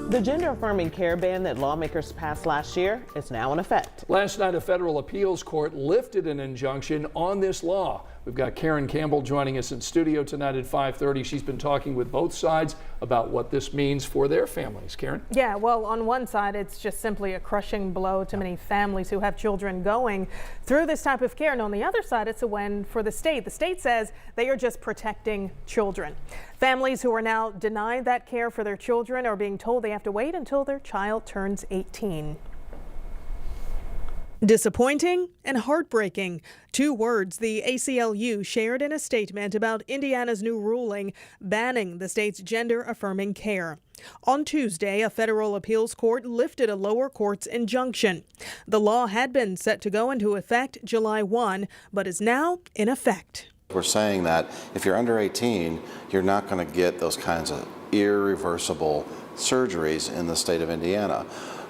The gender-affirming care ban that lawmakers passed last year is now in effect. Last night, a federal appeals court lifted an injunction on this law. We've got Karen Campbell joining us in studio tonight at 5:30. She's been talking with both sides about what this means for their families. Karen? Yeah, well, on one side, it's just simply a crushing blow to many families who have children going through this type of care. And on the other side, it's a win for the state. The state says they are just protecting children. Families who are now denied that care for their children are being told they have to wait until their child turns 18. Disappointing and heartbreaking. Two words the ACLU shared in a statement about Indiana's new ruling banning the state's gender-affirming care. On Tuesday, a federal appeals court lifted a lower court's injunction. The law had been set to go into effect July 1, but is now in effect. We're saying that if you're under 18, you're not going to get those kinds of irreversible surgeries in the state of Indiana,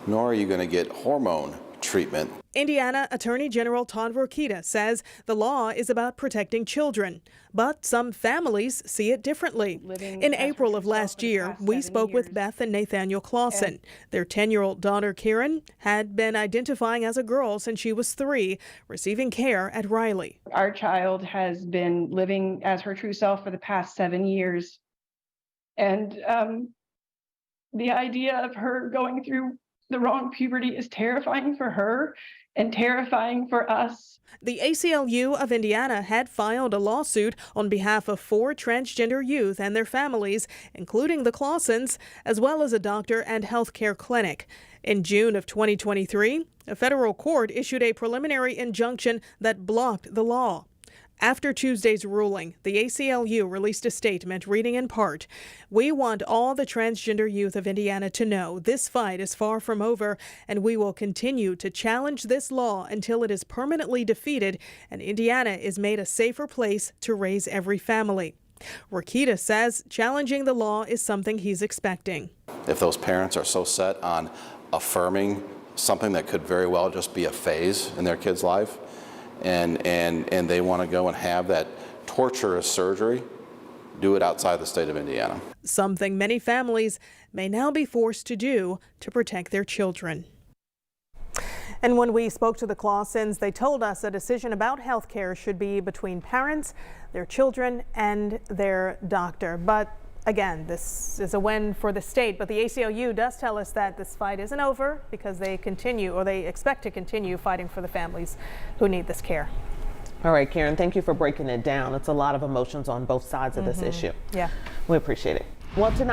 nor are you going to get hormone treatment. Indiana Attorney General Todd Rokita says the law is about protecting children, but some families see it differently. In April of last year, we spoke with Beth and Nathaniel Clausen. Their 10-year-old daughter, Karen, had been identifying as a girl since she was 3, receiving care at Riley. Our child has been living as her true self for the past 7 years. And the idea of her going through the wrong puberty is terrifying for her and terrifying for us. The ACLU of Indiana had filed a lawsuit on behalf of 4 transgender youth and their families, including the Clausens, as well as a doctor and healthcare clinic. In June of 2023, a federal court issued a preliminary injunction that blocked the law. After Tuesday's ruling, the ACLU released a statement reading in part, "We want all the transgender youth of Indiana to know this fight is far from over, and we will continue to challenge this law until it is permanently defeated and Indiana is made a safer place to raise every family." Rokita says challenging the law is something he's expecting. If those parents are so set on affirming something that could very well just be a phase in their kid's life, and they want to go and have that torturous surgery, do it outside the state of Indiana. Something many families may now be forced to do to protect their children. And when we spoke to the Clausens, they told us a decision about health care should be between parents, their children, and their doctor. But again, this is a win for the state, but the ACLU does tell us that this fight isn't over because they expect to continue fighting for the families who need this care. All right, Karen, thank you for breaking it down. It's a lot of emotions on both sides of this issue. Yeah. We appreciate it. Well, tonight.